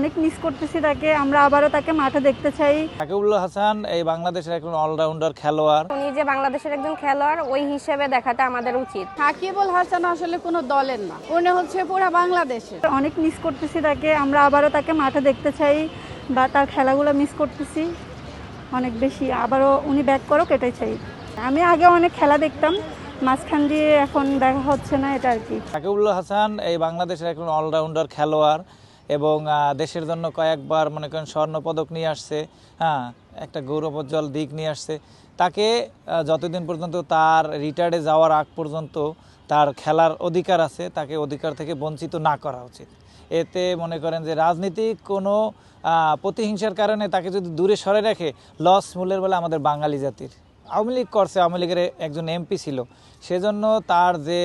অনেক মিস করতেছি তাকে। আমরা আবারও তাকে মাঠে দেখতে চাই। সাকিবুল হাসান এই বাংলাদেশের একজন অলরাউন্ডার খেলোয়াড়। উনি যে বাংলাদেশের একজন খেলোয়াড় ওই হিসেবে দেখাটা আমাদের উচিত। সাকিবুল হাসান আসলে কোনো দলের না, উনি হচ্ছে পুরো বাংলাদেশের। অনেক মিস করতেছি তাকে। আমরা আবারও তাকে মাঠে দেখতে চাই বা তার খেলাগুলো মিস করতেছি অনেক বেশি। আবারও উনি ব্যাক করুক এটাই চাই। আমি আগে অনেক খেলা দেখতাম, মাঝখান দিয়ে এখন দেখা হচ্ছে না, এটা আর কি। সাকিবুল হাসান এই বাংলাদেশের একজন অলরাউন্ডার খেলোয়াড় এবং দেশের জন্য কয়েকবার মনে করেন স্বর্ণপদক নিয়ে আসছে। হ্যাঁ, একটা গৌরবোজ্জ্বল দিক নিয়ে আসছে। তাকে যতদিন পর্যন্ত তার রিটায়ার্ডে যাওয়ার আগ পর্যন্ত তার খেলার অধিকার আছে, তাকে অধিকার থেকে বঞ্চিত না করা উচিত। এতে মনে করেন যে রাজনীতিক কোনো প্রতিহিংসার কারণে তাকে যদি দূরে সরে রাখে, লস মূলের বলে আমাদের বাঙালি জাতির। আওয়ামী লীগ করছে, আওয়ামী লীগের একজন এমপি ছিল, সেজন্য তার যে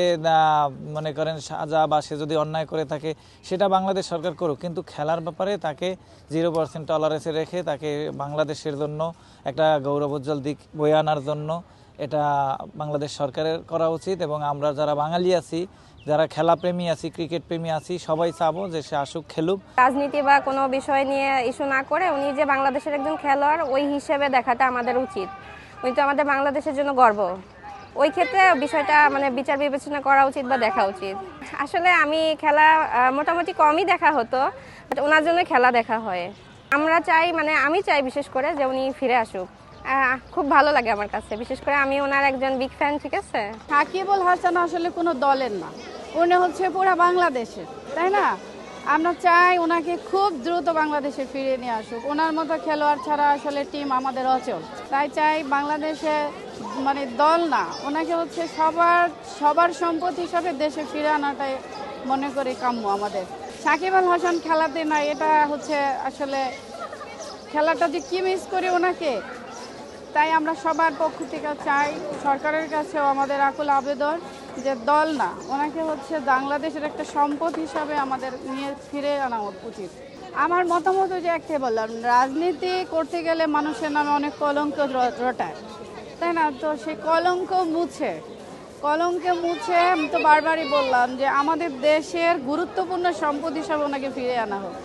মনে করেন সাজা বা সে যদি অন্যায় করে থাকে সেটা বাংলাদেশ সরকার করুক, কিন্তু খেলার ব্যাপারে তাকে 0% টলারেন্সে রেখে তাকে বাংলাদেশের জন্য একটা গৌরবোজ্জ্বল দিক বয়ে আনার জন্য এটা বাংলাদেশ সরকারের করা উচিত। এবং আমরা যারা বাঙালি আছি, যারা খেলাপ্রেমী আছি, ক্রিকেট প্রেমী আছি, সবাই চাবো যে সে আসুক, খেলুক। রাজনীতি বা কোনো বিষয় নিয়ে ইস্যু না করে উনি যে বাংলাদেশের একজন খেলোয়াড় ওই হিসেবে দেখাটা আমাদের উচিত। উনি তো আমাদের বাংলাদেশের জন্য গর্ব। ওই ক্ষেত্রে বিষয়টা মানে বিচার বিবেচনা করা উচিত বা দেখা উচিত। আসলে আমি খেলা মোটামুটি কমই দেখা হতো, বাট ওনার জন্য খেলা দেখা হয়। আমরা চাই, মানে আমি চাই বিশেষ করে যে উনি ফিরে আসুক। খুব ভালো লাগে আমার কাছে, বিশেষ করে আমি ওনার একজন বিগ ফ্যান। ঠিক আছে, সাকিবুল হাসান আসলে কোনো দলের না, উনি হচ্ছে পুরো বাংলাদেশের, তাই না? আমরা চাই ওনাকে খুব দ্রুত বাংলাদেশে ফিরিয়ে নিয়ে আসুক। ওনার মতো খেলোয়াড় ছাড়া আসলে টিম আমাদের অচল। তাই চাই বাংলাদেশে মানে দল না, ওনাকে হচ্ছে সবার সম্পদ হিসাবে দেশে ফিরে আনাটাই মনে করি কাম্য আমাদের। সাকিবুল হাসান খেলাতে না, এটা হচ্ছে আসলে খেলাটা যে কি মিস করি ওনাকে। তাই আমরা সবার পক্ষ থেকে চাই, সরকারের কাছেও আমাদের আকুল আবেদন যে দল না, ওনাকে হচ্ছে বাংলাদেশের একটা সম্পদ হিসাবে আমাদের নিয়ে ফিরে আনা উচিত। আমার মতামত যে একটাই বললাম, রাজনীতি করতে গেলে মানুষের নামে অনেক কলঙ্ক রটায়, তাই না? তো সেই কলঙ্কে মুছে আমি তো বারবারই বললাম যে আমাদের দেশের গুরুত্বপূর্ণ সম্পদ হিসাবে ওনাকে ফিরে আনা হোক।